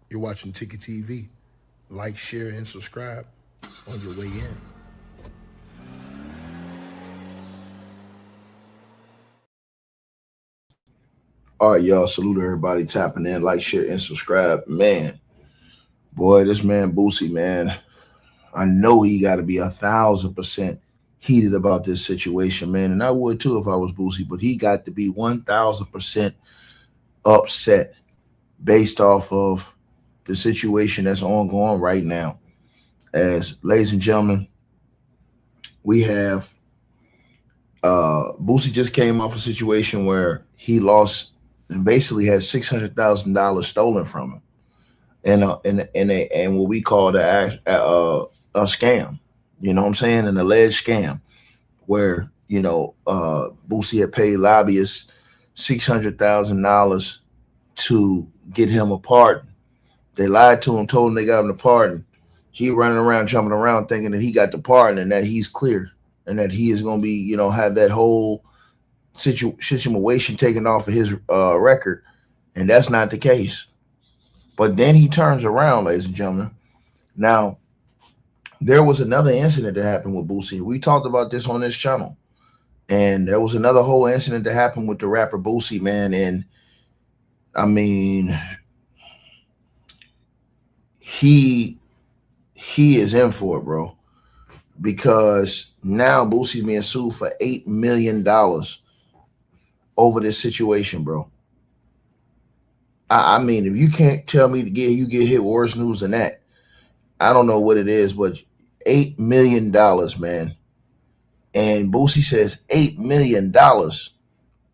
You're watching Ticket TV. Like, share, and subscribe on your way in. All right, y'all. Salute everybody tapping in, like, share, and subscribe. Man, boy, this man Boosie, man, I know he got to be 1,000% heated about this situation, man. And I would too if I was Boosie, but he got to be 1,000% upset based off of the situation that's ongoing right now. As ladies and gentlemen, we have Boosie just came off a situation where he lost and basically had $600,000 stolen from him, and what we call a scam. You know what I'm saying? An alleged scam where Boosie had paid lobbyists $600,000 to get him a pardon. They lied to him, told him they got him the pardon. He running around, jumping around, thinking that he got the pardon and that he's clear and that he is going to be, have that whole situation taken off of his record, and that's not the case. But then he turns around, ladies and gentlemen. Now, there was another incident that happened with Boosie. We talked about this on this channel. And there was another whole incident that happened with the rapper Boosie, man. And I mean, he is in for it, bro. Because now Boosie's being sued for $8 million over this situation, bro. I mean, if you can't tell me you get hit with worse news than that, I don't know what it is, but $8 million, man. And Boosie says $8 million.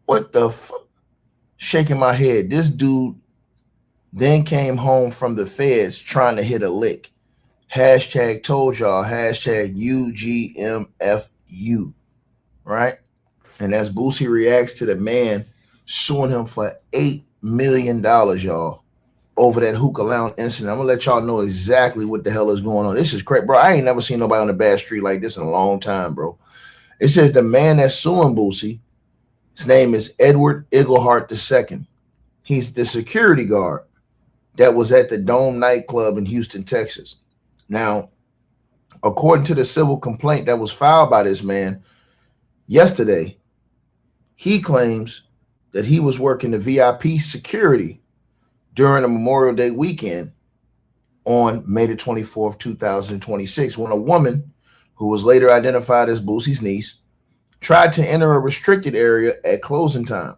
What the fuck? Shaking my head. This dude then came home from the feds trying to hit a lick. Hashtag told y'all. Hashtag UGMFU. Right? And as Boosie reacts to the man suing him for $8 million, y'all, over that hookah lounge incident. I'm going to let y'all know exactly what the hell is going on. This is crazy, bro. I ain't never seen nobody on the bad street like this in a long time, bro. It says the man that's suing Boosie, his name is Edward Iglehart II. He's the security guard that was at the Dome nightclub in Houston, Texas. Now, according to the civil complaint that was filed by this man yesterday, he claims that he was working the VIP security during a Memorial Day weekend on May the 24th, 2026, when a woman who was later identified as Boosie's niece tried to enter a restricted area at closing time.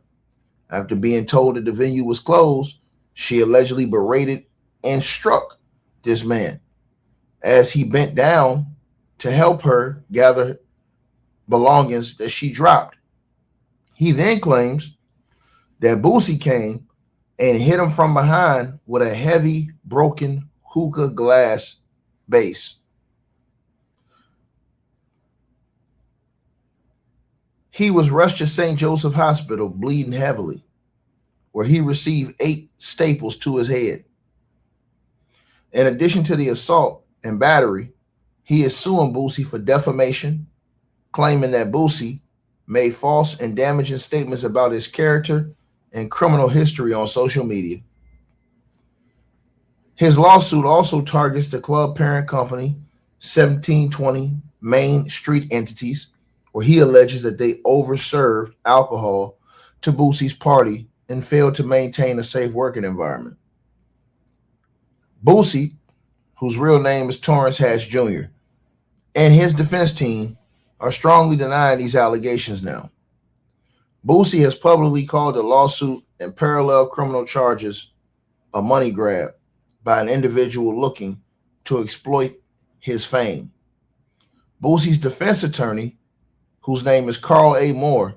After being told that the venue was closed, she allegedly berated and struck this man as he bent down to help her gather belongings that she dropped. He then claims that Boosie came and hit him from behind with a heavy, broken hookah glass base. He was rushed to St. Joseph Hospital bleeding heavily, where he received 8 staples to his head. In addition to the assault and battery, he is suing Boosie for defamation, claiming that Boosie made false and damaging statements about his character and criminal history on social media. His lawsuit also targets the club parent company, 1720 Main Street entities, where he alleges that they overserved alcohol to Boosie's party and failed to maintain a safe working environment. Boosie, whose real name is Torrance Hatch Jr., and his defense team are strongly denying these allegations now. Boosie has publicly called the lawsuit and parallel criminal charges a money grab by an individual looking to exploit his fame. Boosie's defense attorney, whose name is Carl A. Moore,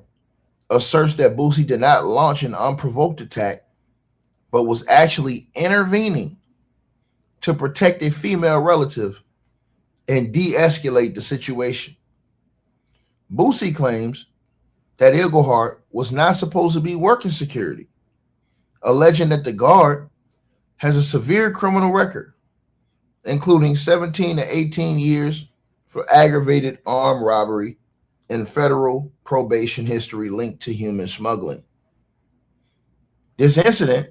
asserts that Boosie did not launch an unprovoked attack, but was actually intervening to protect a female relative and de-escalate the situation. Boosie claims that Iglehart was not supposed to be working security, alleging that the guard has a severe criminal record, including 17 to 18 years for aggravated armed robbery and federal probation history linked to human smuggling. This incident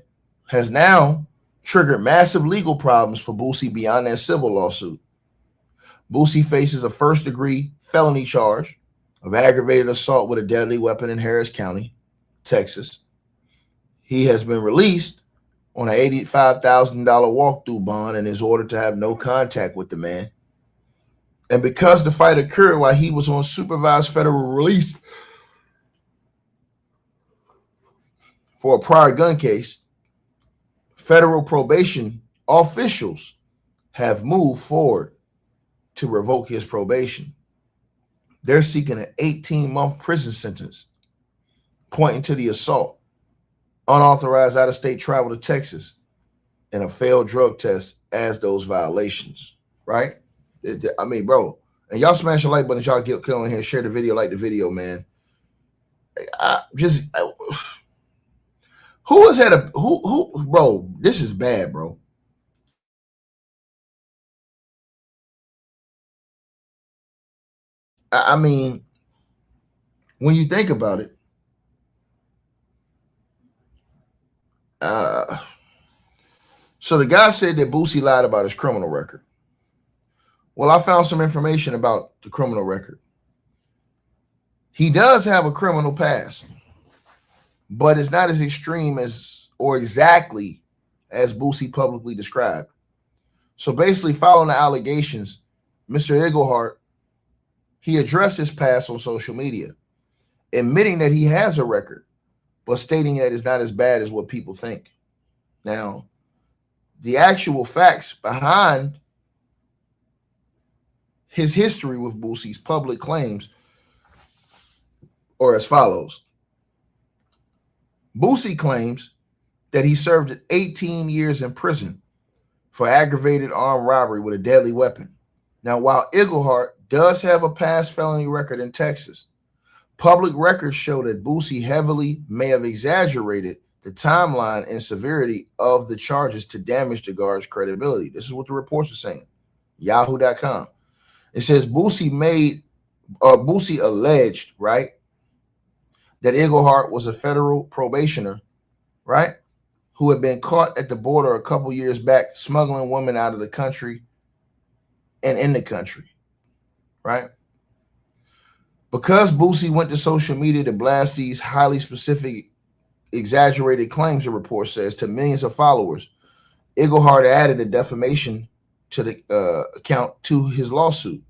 has now triggered massive legal problems for Boosie beyond that civil lawsuit. Boosie faces a first-degree felony charge of aggravated assault with a deadly weapon in Harris County, Texas. He has been released on an $85,000 walkthrough bond and is ordered to have no contact with the man. And because the fight occurred while he was on supervised federal release for a prior gun case, federal probation officials have moved forward to revoke his probation. They're seeking an 18-month prison sentence, pointing to the assault, unauthorized out-of-state travel to Texas, and a failed drug test as those violations, right? I mean, bro, and y'all smash the like button as y'all get on here, share the video, like the video, man. Who has had who, bro, this is bad, bro. I mean, when you think about it, so the guy said that Boosie lied about his criminal record. Well, I found some information about the criminal record. He does have a criminal past, but it's not as extreme as or exactly as Boosie publicly described. So basically, following the allegations, Mr. Iglehart, he addressed his past on social media, admitting that he has a record, but stating that it's not as bad as what people think. Now, the actual facts behind his history with Boosie's public claims are as follows. Boosie claims that he served 18 years in prison for aggravated armed robbery with a deadly weapon. Now, while Iglehart does have a past felony record in Texas, public records show that Boosie heavily may have exaggerated the timeline and severity of the charges to damage the guard's credibility. This is what the reports are saying. Yahoo.com. It says Boosie alleged, right, that Iglehart was a federal probationer, right, who had been caught at the border a couple years back smuggling women out of the country and in the country, right? Because Boosie went to social media to blast these highly specific, exaggerated claims, the report says, to millions of followers, Iglehart added a defamation to the account to his lawsuit.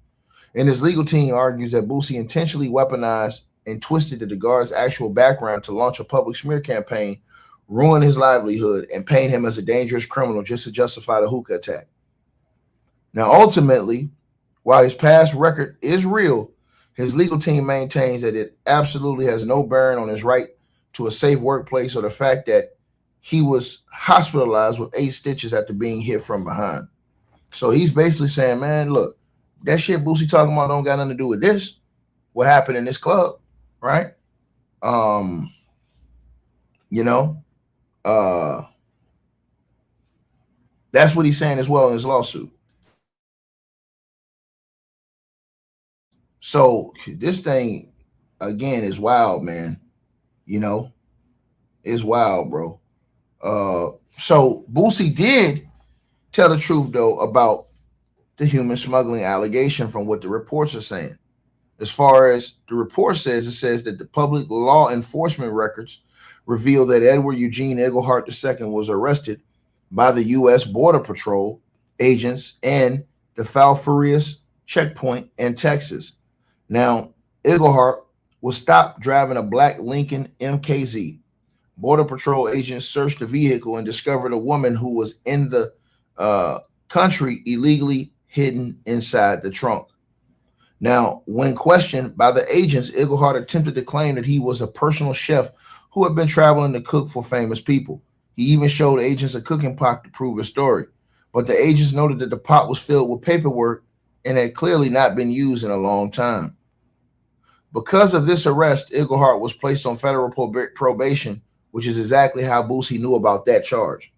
And his legal team argues that Boosie intentionally weaponized and twisted the guard's actual background to launch a public smear campaign, ruin his livelihood, and paint him as a dangerous criminal just to justify the hookah attack. Now, ultimately, while his past record is real, his legal team maintains that it absolutely has no bearing on his right to a safe workplace or the fact that he was hospitalized with 8 stitches after being hit from behind. So he's basically saying, man, look, that shit Boosie talking about don't got nothing to do with this. What happened in this club, right? That's what he's saying as well in his lawsuit. So this thing, again, is wild, man. It's wild, bro. So Boosie did tell the truth, though, about the human smuggling allegation from what the reports are saying. As far as the report says, it says that the public law enforcement records reveal that Edward Eugene Iglehart II was arrested by the U.S. Border Patrol agents and the Falfurrias checkpoint in Texas. Now, Iglehart was stopped driving a black Lincoln MKZ. Border Patrol agents searched the vehicle and discovered a woman who was in the country illegally hidden inside the trunk. Now, when questioned by the agents, Iglehart attempted to claim that he was a personal chef who had been traveling to cook for famous people. He even showed agents a cooking pot to prove his story. But the agents noted that the pot was filled with paperwork and had clearly not been used in a long time. Because of this arrest, Iglehart was placed on federal probation, which is exactly how Boosie knew about that charge.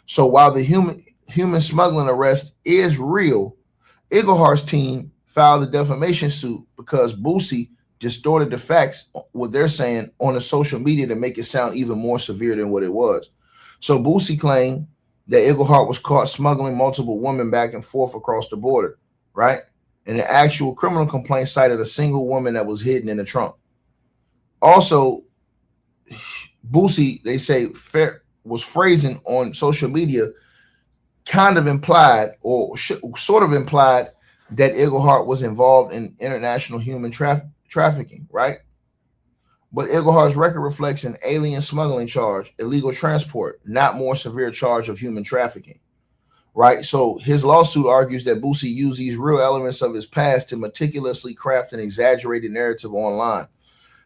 So while the human smuggling arrest is real, Iglehart's team filed a defamation suit because Boosie distorted the facts, what they're saying, on the social media to make it sound even more severe than what it was. So Boosie claimed that Eaglehart was caught smuggling multiple women back and forth across the border, right? And the actual criminal complaint cited a single woman that was hidden in the trunk. Also, Boosie, they say, was phrasing on social media, kind of implied or sort of implied that Eaglehart was involved in international human trafficking, right? But Eaglehart's record reflects an alien smuggling charge, illegal transport, not more severe charge of human trafficking, right? So his lawsuit argues that Boosie used these real elements of his past to meticulously craft an exaggerated narrative online,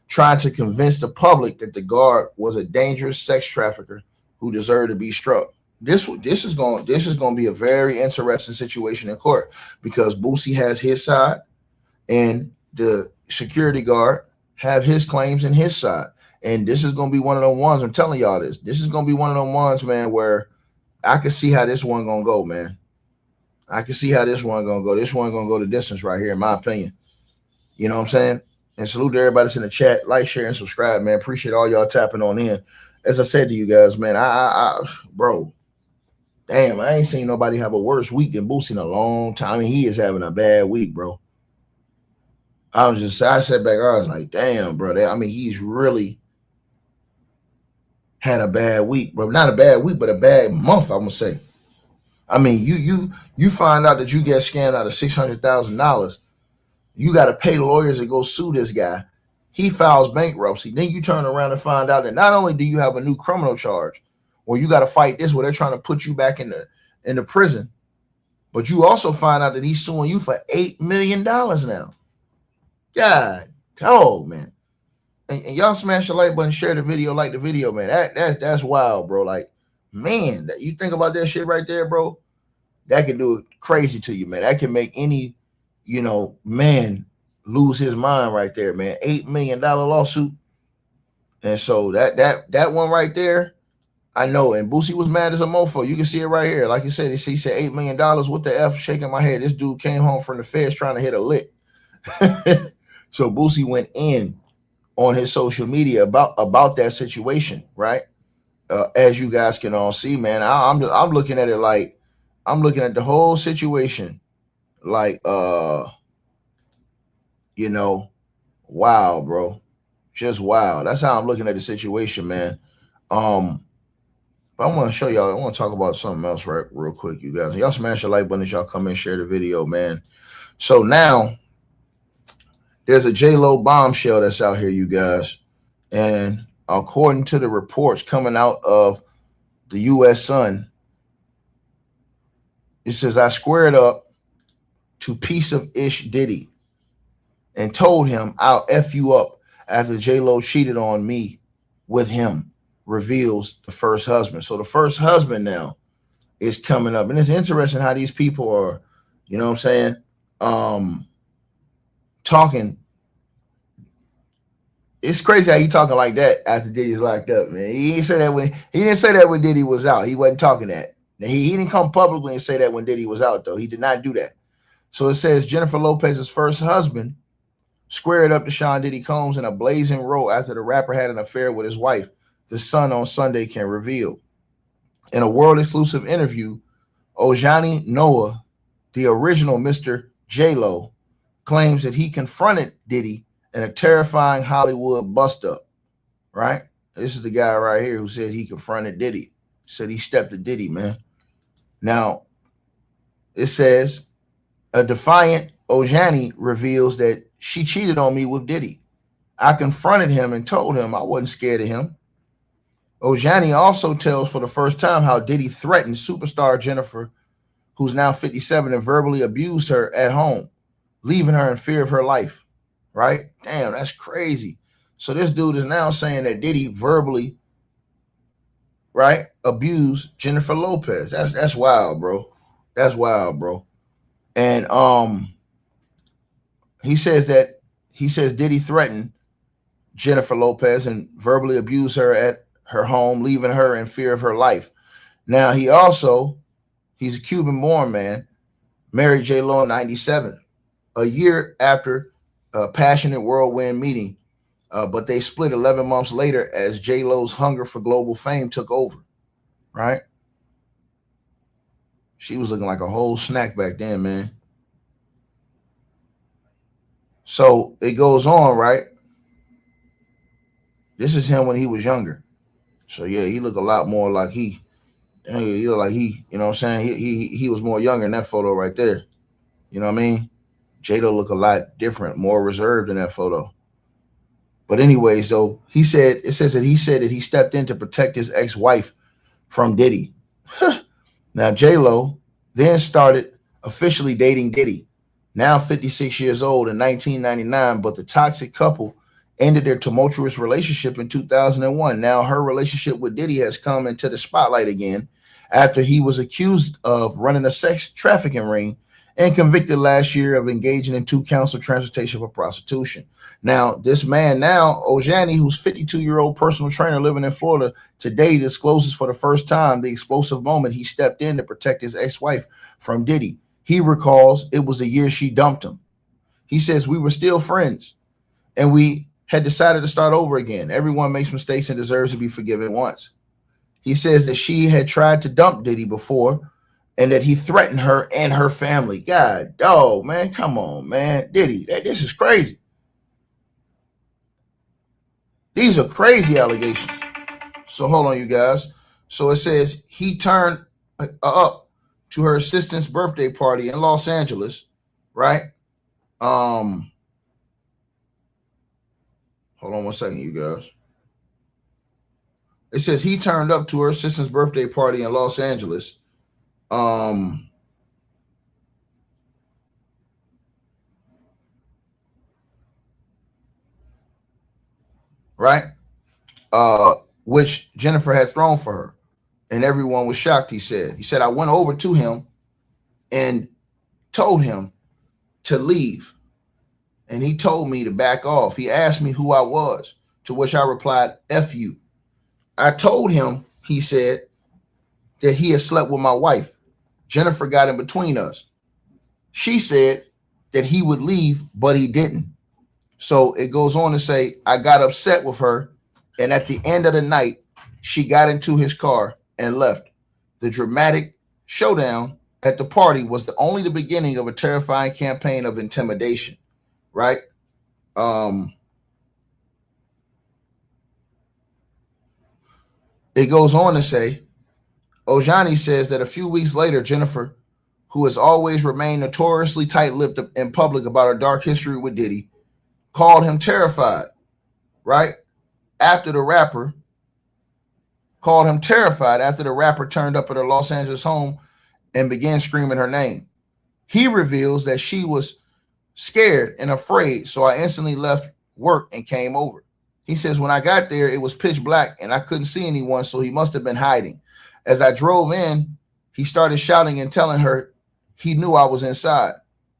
trying to convince the public that the guard was a dangerous sex trafficker who deserved to be struck. This is going to be a very interesting situation in court, because Boosie has his side and the security guard have his claims in his side. And this is going to be one of those ones, I'm telling y'all this. This is going to be one of those ones, man, where I can see how this one going to go, man. I can see how this one going to go. This one going to go the distance right here, in my opinion. You know what I'm saying? And salute to everybody that's in the chat. Like, share, and subscribe, man. Appreciate all y'all tapping on in. As I said to you guys, man, bro, damn, I ain't seen nobody have a worse week than Boosie in a long time. I mean, he is having a bad week, bro. I sat back, I was like, damn, bro. I mean, he's really had a bad week, bro. Not a bad week, but a bad month, I'm gonna say. I mean, you find out that you get scammed out of $600,000. You got to pay lawyers to go sue this guy. He files bankruptcy. Then you turn around and find out that not only do you have a new criminal charge, or you got to fight this where they're trying to put you back in the prison, but you also find out that he's suing you for $8 million now. God, oh man. And y'all smash the like button, share the video, like the video, man. That's wild, bro. Like, man, that you think about that shit right there, bro. That can do it crazy to you, man. That can make any, man lose his mind right there, man. $8 million lawsuit. And so that one right there, I know. And Boosie was mad as a mofo. You can see it right here. Like you said, he said $8 million. What the F? Shaking my head. This dude came home from the feds trying to hit a lick. So Boosie went in on his social media about that situation, right? As you guys can all see, man, I'm looking at it like, I'm looking at the whole situation like, wow, bro, just wow. That's how I'm looking at the situation, man. But I want to show y'all. I want to talk about something else real quick, you guys. Y'all smash the like button as y'all come and share the video, man. So now there's a J-Lo bombshell that's out here, you guys. And according to the reports coming out of the U.S. Sun, it says, I squared up to piece of ish Diddy and told him I'll F you up after J-Lo cheated on me with him, reveals the first husband. So the first husband now is coming up. And it's interesting how these people are, you know what I'm saying, talking. It's crazy how you talking like that after Diddy's locked up, man. He didn't say that when Diddy was out. He wasn't talking that. Now, he didn't come publicly and say that when Diddy was out, though. He did not do that. So it says Jennifer Lopez's first husband squared up to Sean Diddy Combs in a blazing row after the rapper had an affair with his wife, the Sun on Sunday can reveal. In a world-exclusive interview, Ojani Noah, the original Mr. J-Lo, claims that he confronted Diddy in a terrifying Hollywood bust-up, right? This is the guy right here who said he confronted Diddy. Said he stepped to Diddy, man. Now, it says, a defiant Ojani reveals that she cheated on me with Diddy. I confronted him and told him I wasn't scared of him. Ojani also tells for the first time how Diddy threatened superstar Jennifer, who's now 57, and verbally abused her at home, leaving her in fear of her life. Right? Damn, that's crazy. So this dude is now saying that Diddy verbally, right, abused Jennifer Lopez. That's wild, bro. That's wild, bro. And he says Diddy threatened Jennifer Lopez and verbally abused her at her home, leaving her in fear of her life. Now he's a Cuban-born man, married J-Lo in 97, a year after a passionate whirlwind meeting, but they split 11 months later as J-Lo's hunger for global fame took over, right? She was looking like a whole snack back then, man. So it goes on, right? This is him when he was younger. So yeah, he looked a lot more like he looked like you know what I'm saying? He was more younger in that photo right there. You know what I mean? Jada looked a lot different, more reserved in that photo. But anyways, though, it says that he stepped in to protect his ex-wife from Diddy. Now, J-Lo then started officially dating Diddy, now 56 years old, in 1999, but the toxic couple ended their tumultuous relationship in 2001. Now her relationship with Diddy has come into the spotlight again after he was accused of running a sex trafficking ring and convicted last year of engaging in 2 counts of transportation for prostitution. Now, this man now, Ojani, who's 52-year-old personal trainer living in Florida, today discloses for the first time the explosive moment he stepped in to protect his ex-wife from Diddy. He recalls it was the year she dumped him. He says, we were still friends, and we had decided to start over again. Everyone makes mistakes and deserves to be forgiven once. He says that she had tried to dump Diddy before and that he threatened her and her family. God, dog, man, come on, man. Diddy, this is crazy. These are crazy allegations. So hold on, you guys. So it says he turned up to her assistant's birthday party in Los Angeles, right? Hold on one second, you guys. It says he turned up to her assistant's birthday party in Los Angeles. Right? Which Jennifer had thrown for her. And everyone was shocked, he said. He said, I went over to him and told him to leave. And he told me to back off. He asked me who I was, to which I replied, F you. I told him, he said, that he had slept with my wife. Jennifer got in between us. She said that he would leave, but he didn't. So it goes on to say, I got upset with her. And at the end of the night, she got into his car and left. The dramatic showdown at the party was only the beginning of a terrifying campaign of intimidation, right? It goes on to say, Ojani says that a few weeks later, Jennifer, who has always remained notoriously tight-lipped in public about her dark history with Diddy, called him terrified, right? After the rapper turned up at her Los Angeles home and began screaming her name. He reveals that she was scared and afraid, so I instantly left work and came over. He says, when I got there, it was pitch black and I couldn't see anyone, so he must have been hiding. As I drove in, he started shouting and telling her he knew I was inside.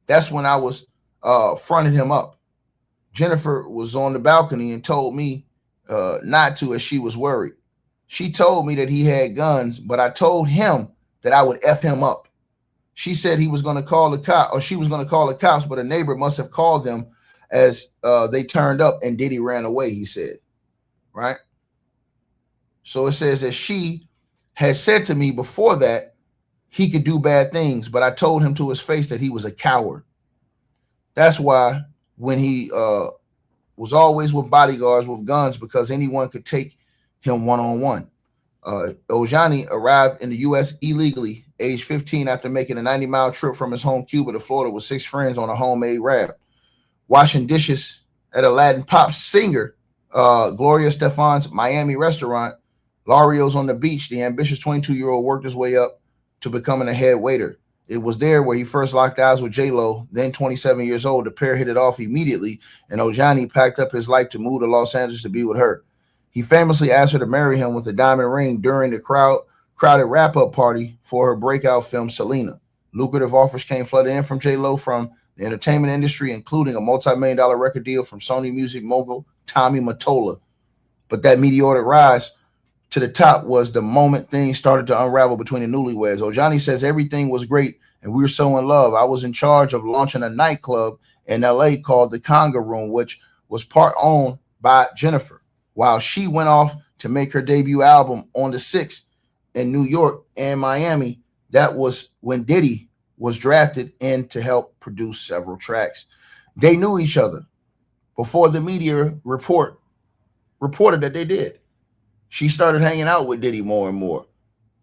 That's when I was fronted him up. Jennifer was on the balcony and told me not to, as she was worried. She told me that he had guns, but I told him that I would F him up. She said he was going to call the cop, or she was going to call the cops, but a neighbor must have called them as they turned up and Diddy ran away, he said, right? So it says that she had said to me before that he could do bad things, but I told him to his face that he was a coward. That's why when he was always with bodyguards with guns, because anyone could take him one-on-one. Ojani arrived in the U.S. illegally, age 15, after making a 90-mile trip from his home Cuba to Florida with 6 friends on a homemade raft. Washing dishes at a Latin pop singer, Gloria Estefan's Miami restaurant, Lario's on the beach, the ambitious 22-year-old worked his way up to becoming a head waiter. It was there where he first locked eyes with J-Lo, then 27 years old. The pair hit it off immediately, and Ojani packed up his life to move to Los Angeles to be with her. He famously asked her to marry him with a diamond ring during the crowded wrap-up party for her breakout film, Selena. Lucrative offers came flooding in from J-Lo from the entertainment industry, including a multi-million-dollar record deal from Sony Music mogul Tommy Mottola. But that meteoric rise to the top was the moment things started to unravel between the newlyweds. Ojani says everything was great and we were so in love. I was in charge of launching a nightclub in LA called the Conga Room, which was part owned by Jennifer, while she went off to make her debut album on the 6th in New York and Miami. That was when Diddy was drafted in to help produce several tracks. They knew each other before the media reported that they did. She started hanging out with Diddy more and more,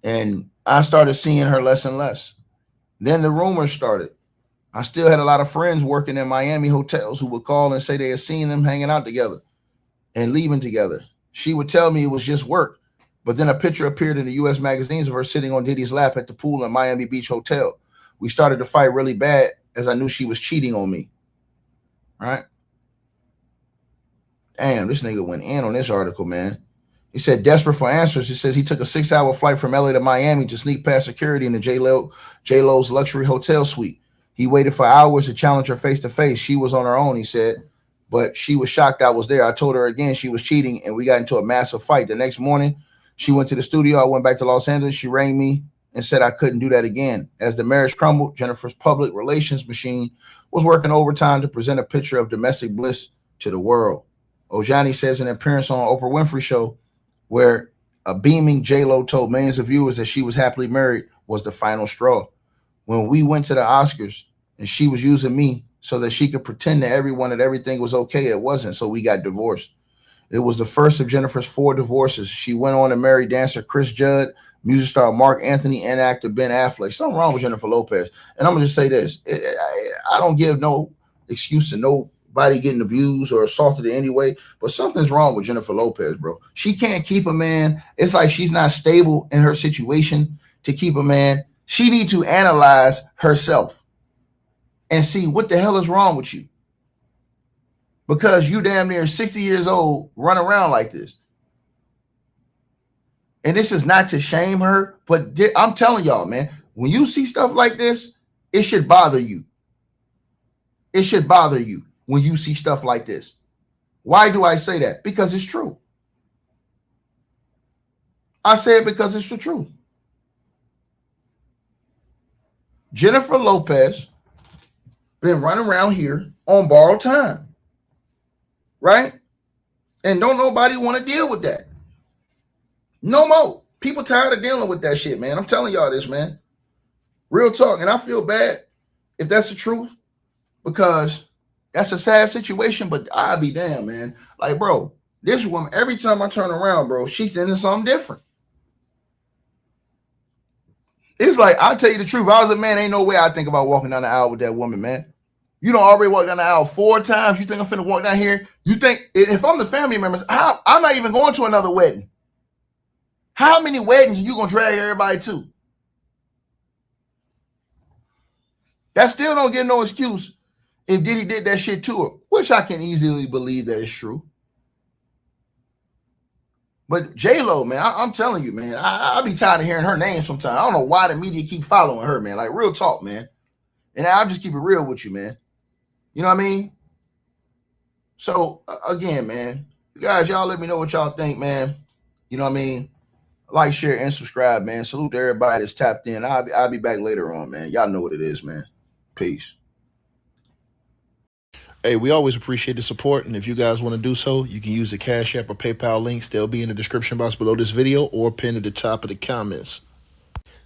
and I started seeing her less and less. Then the rumors started. I still had a lot of friends working in Miami hotels who would call and say they had seen them hanging out together and leaving together. She would tell me it was just work, but then a picture appeared in the U.S. magazines of her sitting on Diddy's lap at the pool in Miami Beach Hotel. We started to fight really bad as I knew she was cheating on me. Right? Damn, this nigga went in on this article, man. He said, desperate for answers. He says he took a 6-hour flight from LA to Miami to sneak past security in the J-Lo's luxury hotel suite. He waited for hours to challenge her face to face. She was on her own, he said, but she was shocked I was there. I told her again she was cheating, and we got into a massive fight. The next morning, she went to the studio. I went back to Los Angeles. She rang me and said I couldn't do that again. As the marriage crumbled, Jennifer's public relations machine was working overtime to present a picture of domestic bliss to the world. Ojani says in an appearance on Oprah Winfrey Show, where a beaming J-Lo told millions of viewers that she was happily married, was the final straw. When we went to the Oscars and she was using me so that she could pretend to everyone that everything was okay, it wasn't, so we got divorced. It was the first of Jennifer's 4 divorces. She went on to marry dancer Chris Judd, music star Mark Anthony, and actor Ben Affleck. Something wrong with Jennifer Lopez. And I'm going to just say this. I don't give no excuse to nobody getting abused or assaulted in any way, but something's wrong with Jennifer Lopez, bro. She can't keep a man. It's like she's not stable in her situation to keep a man. She needs to analyze herself and see what the hell is wrong with you. Because you damn near 60 years old, run around like this. And this is not to shame her, but I'm telling y'all, man, when you see stuff like this, it should bother you. It should bother you when you see stuff like this. Why do I say that? Because it's true. I say it because it's the truth. Jennifer Lopez been running around here on borrowed time. Right? And don't nobody want to deal with that. No more. People tired of dealing with that shit, man. I'm telling y'all this, man. Real talk. And I feel bad if that's the truth, because that's a sad situation, but I'll be damn, man. Like, bro, this woman, every time I turn around, bro, she's into something different. It's like, I'll tell you the truth. If I was a man, ain't no way I'd think about walking down the aisle with that woman, man. You don't already walk down the aisle 4 times. You think I'm finna walk down here? You think if I'm the family members, I'm not even going to another wedding. How many weddings are you gonna drag everybody to? That still don't get no excuse if Diddy did that shit to her, which I can easily believe that is true. But J-Lo, man, I'm telling you, man, I be tired of hearing her name sometimes. I don't know why the media keep following her, man. Like, real talk, man. And I'll just keep it real with you, man. You know what I mean? So, again, man, guys, y'all let me know what y'all think, man. You know what I mean? Like, share, and subscribe, man. Salute to everybody that's tapped in. I'll be back later on, man. Y'all know what it is, man. Peace. Hey, we always appreciate the support, and if you guys want to do so, you can use the Cash App or PayPal links. They'll be in the description box below this video or pinned at the top of the comments.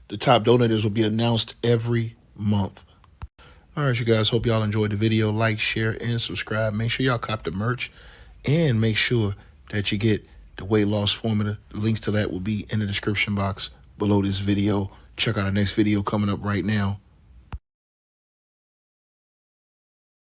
The top donators will be announced every month. All right, you guys, hope y'all enjoyed the video. Like, share, and subscribe. Make sure y'all cop the merch, and make sure that you get the weight loss formula. The links to that will be in the description box below this video. Check out our next video coming up right now.